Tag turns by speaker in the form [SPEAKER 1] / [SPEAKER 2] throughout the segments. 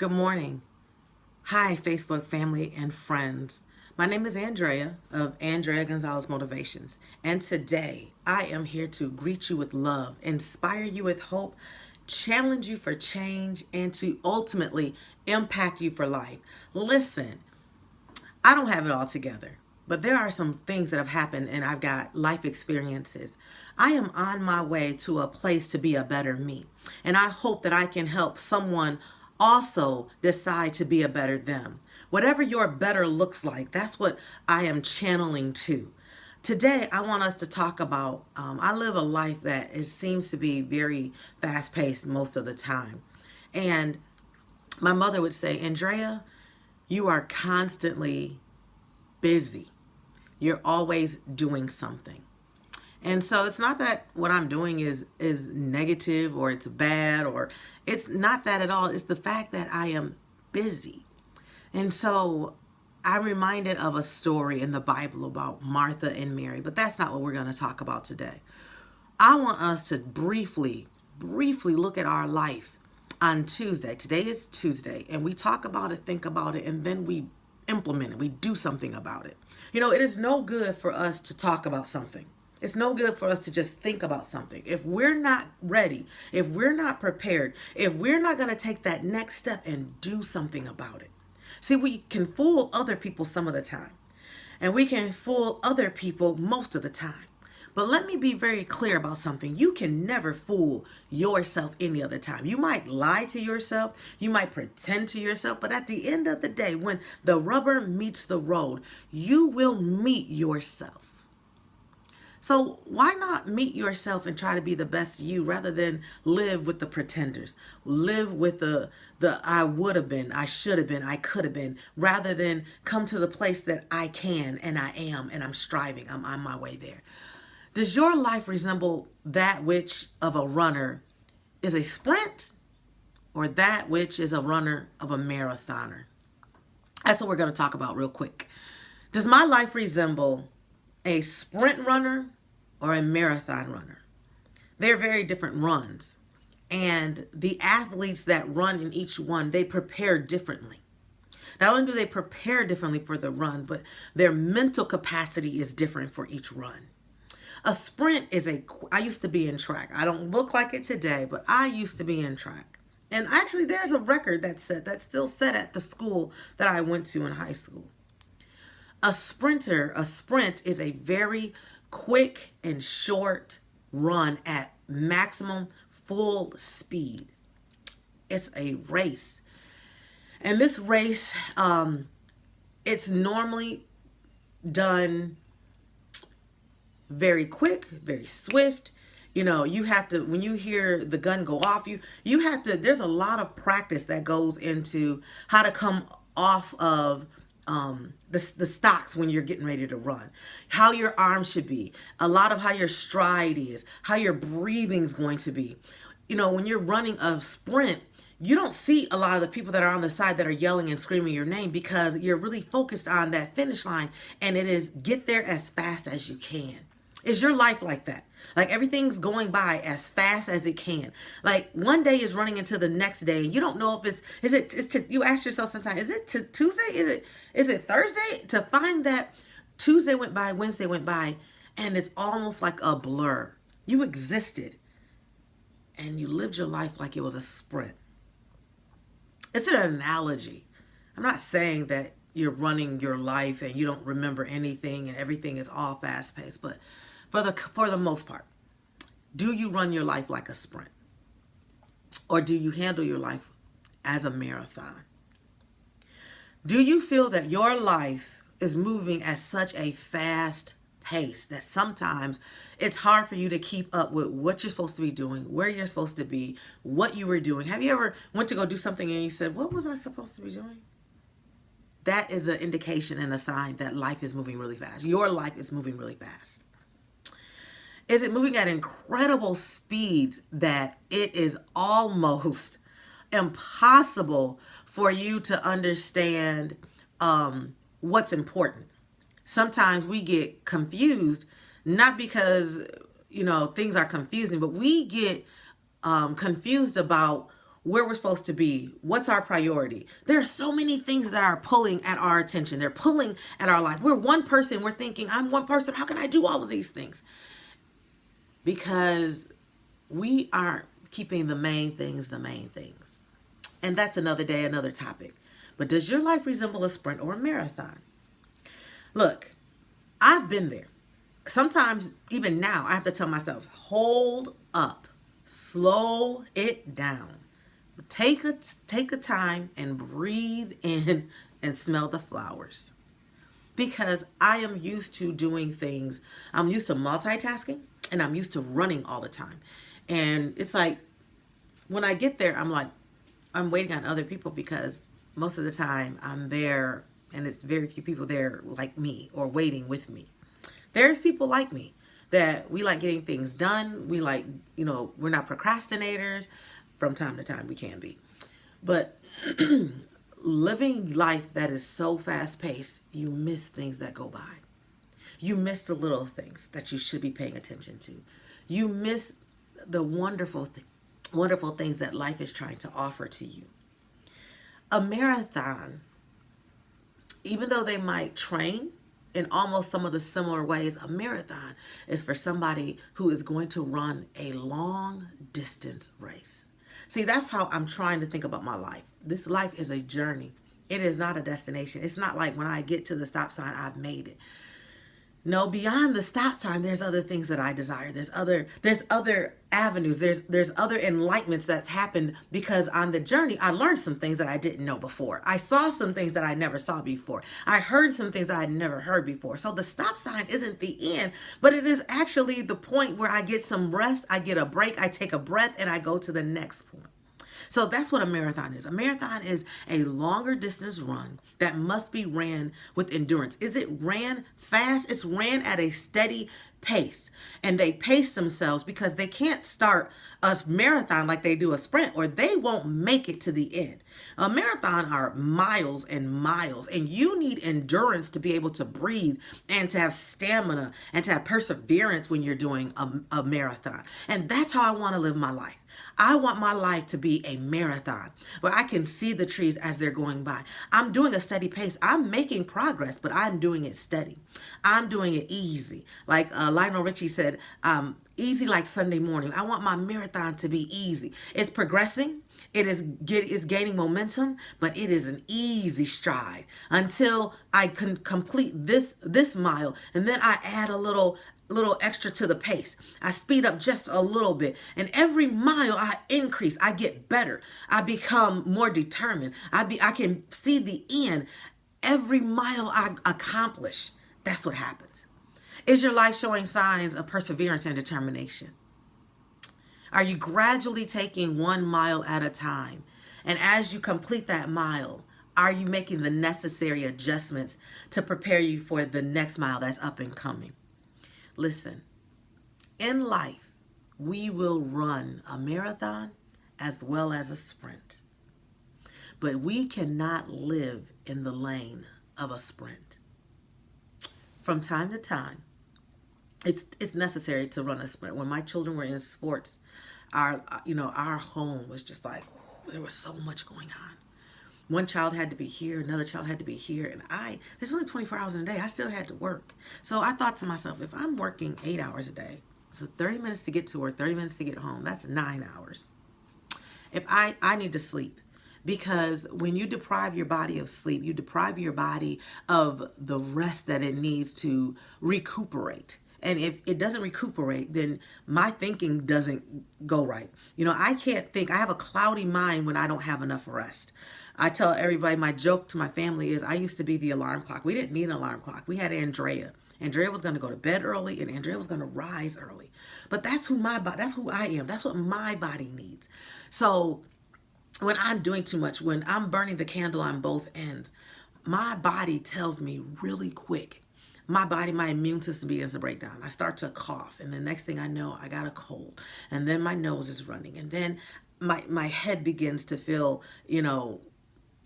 [SPEAKER 1] Good morning. Hi, Facebook family and friends. My name is Andrea of Andrea Gonzalez Motivations, and today I am here to greet you with love, inspire you with hope, challenge you for change, and to ultimately impact you for life. Listen, I don't have it all together, but there are some things that have happened, and I've got life experiences. I am on my way to a place to be a better me, and I hope that I can help someone also decide to be a better them. Whatever your better looks like, that's what I am channeling to. Today, I want us to talk about. I live a life that seems to be very fast paced most of the time. And my mother would say, Andrea, you are constantly busy. You're always doing something. And so it's not that what I'm doing is negative or it's bad or it's not that at all. It's the fact that I am busy. And so I'm reminded of a story in the Bible about Martha and Mary, but that's not what we're going to talk about today. I want us to briefly look at our life on Tuesday. Today is Tuesday, and we talk about it, think about it, and then we implement it. We do something about it. It is no good for us to talk about something. It's no good for us to just think about something. If we're not ready, if we're not prepared, if we're not going to take that next step and do something about it. See, we can fool other people some of the time, and we can fool other people most of the time. But let me be very clear about something. You can never fool yourself any other time. You might lie to yourself, you might pretend to yourself, but at the end of the day, when the rubber meets the road, you will meet yourself. So why not meet yourself and try to be the best you rather than live with the pretenders? Live with the I would have been, I should have been, I could have been, rather than come to the place that I can and I am and I'm striving. I'm on my way there. Does your life resemble that which of a runner is a sprint or that which is a runner of a marathoner? That's what we're going to talk about real quick. Does my life resemble a sprint runner or a marathon runner? They're very different runs. And the athletes that run in each one, they prepare differently. Not only do they prepare differently for the run, but their mental capacity is different for each run. A sprint I used to be in track. I don't look like it today, but I used to be in track. And actually, there's a record that's still set at the school that I went to in high school. A sprint is a very quick and short run at maximum full speed. It's a race. And this race, it's normally done very quick, very swift. You have to, when you hear the gun go off, you have to, there's a lot of practice that goes into how to come off of the stocks when you're getting ready to run, how your arms should be, a lot of how your stride is, how your breathing's going to be. When you're running a sprint, you don't see a lot of the people that are on the side that are yelling and screaming your name because you're really focused on that finish line, and it is get there as fast as you can. Is your life like that? Like everything's going by as fast as it can. Like one day is running into the next day, and you don't know if you ask yourself sometimes, is it to Tuesday? Is it Thursday? To find that Tuesday went by, Wednesday went by, and it's almost like a blur. You existed, and you lived your life like it was a sprint. It's an analogy. I'm not saying that you're running your life and you don't remember anything and everything is all fast paced, but for the most part, do you run your life like a sprint? Or do you handle your life as a marathon? Do you feel that your life is moving at such a fast pace that sometimes it's hard for you to keep up with what you're supposed to be doing, where you're supposed to be, what you were doing? Have you ever went to go do something and you said, what was I supposed to be doing? That is an indication and a sign that life is moving really fast. Your life is moving really fast. Is it moving at incredible speeds that it is almost impossible for you to understand what's important? Sometimes we get confused, not because, things are confusing, but we get confused about where we're supposed to be, what's our priority. There are so many things that are pulling at our attention. They're pulling at our life. We're one person. We're thinking, I'm one person. How can I do all of these things? Because we aren't keeping the main things the main things. And that's another day, another topic. But does your life resemble a sprint or a marathon? Look, I've been there. Sometimes, even now, I have to tell myself, hold up, slow it down. Take a time and breathe in and smell the flowers. Because I am used to doing things. I'm used to multitasking and I'm used to running all the time. And it's like when I get there, I'm like, I'm waiting on other people because most of the time I'm there and it's very few people there like me or waiting with me. There's people like me that we like getting things done. We like, we're not procrastinators. From time to time we can be. But living life that is so fast paced, you miss things that go by. You miss the little things that you should be paying attention to. You miss the wonderful things that life is trying to offer to you. A marathon, even though they might train in almost some of the similar ways, a marathon is for somebody who is going to run a long distance race. See, that's how I'm trying to think about my life. This life is a journey. It is not a destination. It's not like when I get to the stop sign, I've made it. No, beyond the stop sign, there's other things that I desire. There's other avenues. There's other enlightenments that's happened because on the journey, I learned some things that I didn't know before. I saw some things that I never saw before. I heard some things that I never heard before. So the stop sign isn't the end, but it is actually the point where I get some rest, I get a break, I take a breath, and I go to the next point. So that's what a marathon is. A marathon is a longer distance run that must be ran with endurance. Is it ran fast? It's ran at a steady pace. And they pace themselves because they can't start a marathon like they do a sprint or they won't make it to the end. A marathon are miles and miles, and you need endurance to be able to breathe and to have stamina and to have perseverance when you're doing a marathon. And that's how I want to live my life. I want my life to be a marathon where I can see the trees as they're going by. I'm doing a steady pace. I'm making progress, but I'm doing it steady. I'm doing it easy. Like Lionel Richie said, easy like Sunday morning. I want my marathon to be easy. It's progressing. It's gaining momentum, but it is an easy stride until I can complete this mile, and then I add a little extra to the pace. I speed up just a little bit, and every mile I increase. I get better. I become more determined. I can see the end. Every mile I accomplish. That's what happens. Is your life showing signs of perseverance and determination? Are you gradually taking 1 mile at a time? And as you complete that mile, are you making the necessary adjustments to prepare you for the next mile that's up and coming? Listen, in life, we will run a marathon as well as a sprint. But we cannot live in the lane of a sprint. From time to time, it's necessary to run a sprint. When my children were in sports, our home was just like, there was so much going on. One child had to be here, another child had to be here, and there's only 24 hours in a day. I still had to work. So I thought to myself, if I'm working 8 hours a day, so 30 minutes to get to work, 30 minutes to get home, that's 9 hours. If I need to sleep, because when you deprive your body of sleep, you deprive your body of the rest that it needs to recuperate. And if it doesn't recuperate, then my thinking doesn't go right. I can't think. I have a cloudy mind when I don't have enough rest. I tell everybody, my joke to my family is I used to be the alarm clock. We didn't need an alarm clock. We had Andrea. Andrea was going to go to bed early, and Andrea was going to rise early. But that's who I am. That's what my body needs. So when I'm doing too much, when I'm burning the candle on both ends, my body tells me really quick. My immune system begins to break down. I start to cough, and the next thing I know, I got a cold, and then my nose is running, and then my head begins to feel,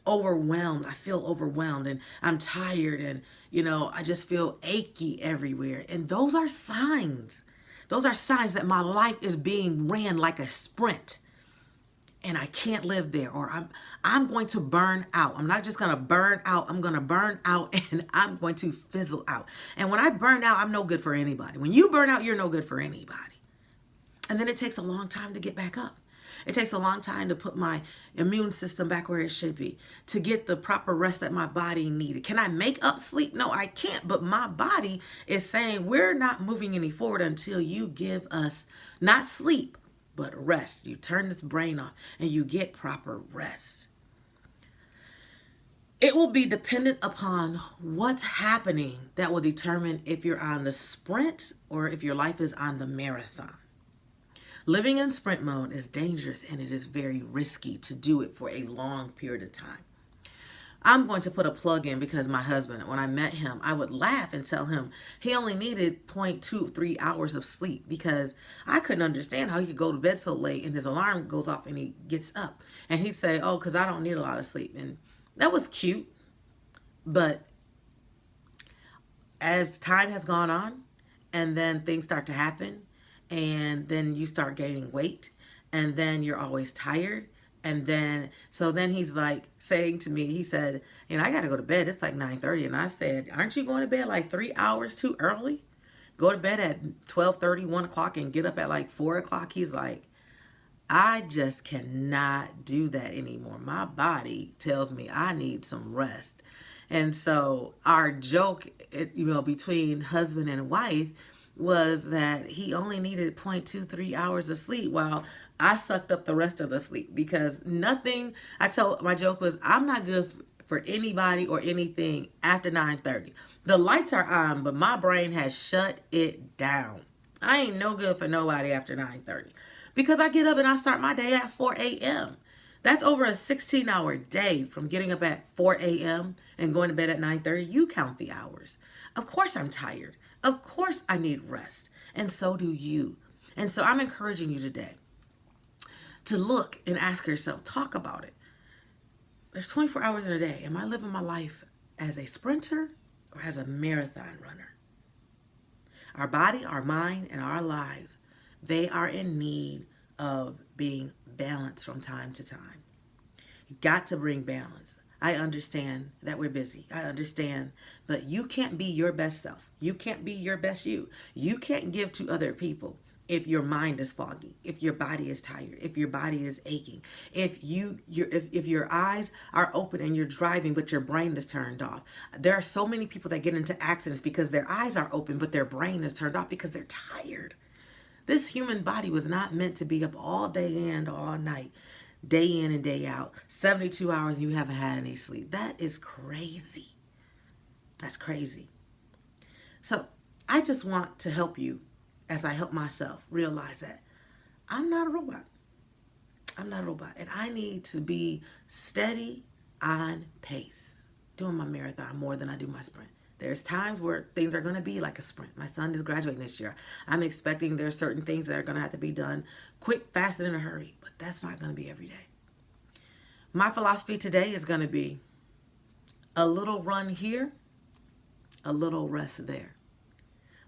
[SPEAKER 1] overwhelmed. I feel overwhelmed, and I'm tired, and I just feel achy everywhere. And those are signs. Those are signs that my life is being ran like a sprint. and I can't live there, or I'm going to burn out. I'm not just going to burn out. I'm going to burn out and I'm going to fizzle out. And when I burn out, I'm no good for anybody. When you burn out, you're no good for anybody. And then it takes a long time to get back up. It takes a long time to put my immune system back where it should be, to get the proper rest that my body needed. Can I make up sleep? No, I can't. But my body is saying we're not moving any forward until you give us not sleep, but rest. You turn this brain off and you get proper rest. It will be dependent upon what's happening that will determine if you're on the sprint or if your life is on the marathon. Living in sprint mode is dangerous and it is very risky to do it for a long period of time. I'm going to put a plug in because my husband, when I met him, I would laugh and tell him he only needed 0.23 hours of sleep because I couldn't understand how he could go to bed so late and his alarm goes off and he gets up. And he'd say, oh, because I don't need a lot of sleep. And that was cute. But as time has gone on and then things start to happen, and then you start gaining weight, and then you're always tired. And then, so then he's like saying to me, he said, I got to go to bed. It's like 9:30. And I said, aren't you going to bed like 3 hours too early? Go to bed at 12:30, 1 o'clock and get up at like 4 o'clock. He's like, I just cannot do that anymore. My body tells me I need some rest. And so our joke, between husband and wife was that he only needed 0.23 hours of sleep while I sucked up the rest of the sleep because nothing, my joke was, I'm not good for anybody or anything after 9:30. The lights are on, but my brain has shut it down. I ain't no good for nobody after 9:30 because I get up and I start my day at 4 a.m. That's over a 16-hour day from getting up at 4 a.m. and going to bed at 9:30. You count the hours. Of course I'm tired. Of course I need rest. And so do you. And so I'm encouraging you today to look and ask yourself, talk about it. There's 24 hours in a day. Am I living my life as a sprinter or as a marathon runner? Our body, our mind, and our lives, they are in need of being balanced from time to time. You got to bring balance. I understand that we're busy. I understand, but you can't be your best self. You can't be your best you. You can't give to other people if your mind is foggy, if your body is tired, if your body is aching, if your eyes are open and you're driving but your brain is turned off. There are so many people that get into accidents because their eyes are open but their brain is turned off because they're tired. This human body was not meant to be up all day and all night, day in and day out, 72 hours and you haven't had any sleep. That is crazy. That's crazy. So I just want to help you as I help myself realize that I'm not a robot. I'm not a robot. And I need to be steady on pace, doing my marathon more than I do my sprint. There's times where things are going to be like a sprint. My son is graduating this year. I'm expecting there's certain things that are going to have to be done quick, fast, and in a hurry. But that's not going to be every day. My philosophy today is going to be a little run here, a little rest there.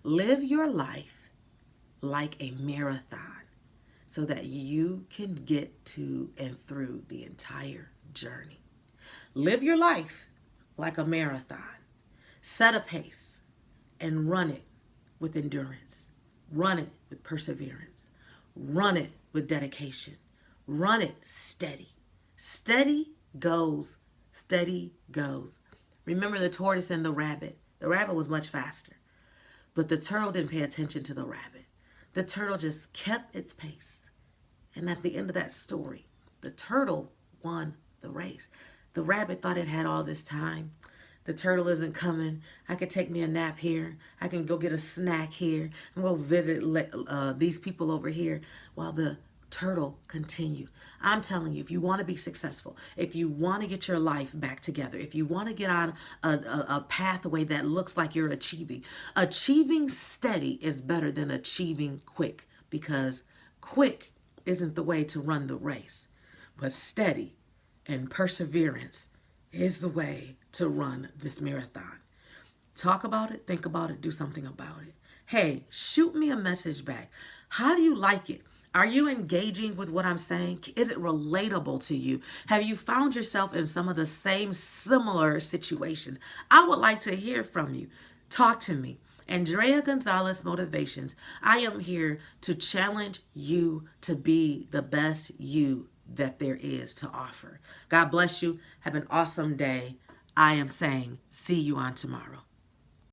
[SPEAKER 1] Live your life like a marathon so that you can get to and through the entire journey. Live your life like a marathon. Set a pace and run it with endurance. Run it with perseverance. Run it with dedication. Run it steady. Steady goes, steady goes. Remember the tortoise and the rabbit. The rabbit was much faster, but the turtle didn't pay attention to the rabbit. The turtle just kept its pace. And at the end of that story, the turtle won the race. The rabbit thought it had all this time. The turtle isn't coming. I could take me a nap here. I can go get a snack here. I'm going to visit these people over here while the turtle continued. I'm telling you, if you want to be successful, if you want to get your life back together, if you want to get on a pathway that looks like you're achieving steady is better than achieving quick, because quick isn't the way to run the race, but steady and perseverance is the way to run this marathon. Talk about it, think about it, do something about it. Hey, shoot me a message back. How do you like it? Are you engaging with what I'm saying? Is it relatable to you? Have you found yourself in some of the same similar situations? I would like to hear from you. Talk to me. Andrea Gonzalez Motivations. I am here to challenge you to be the best you that there is to offer. God bless you. Have an awesome day. I am saying, see you on tomorrow.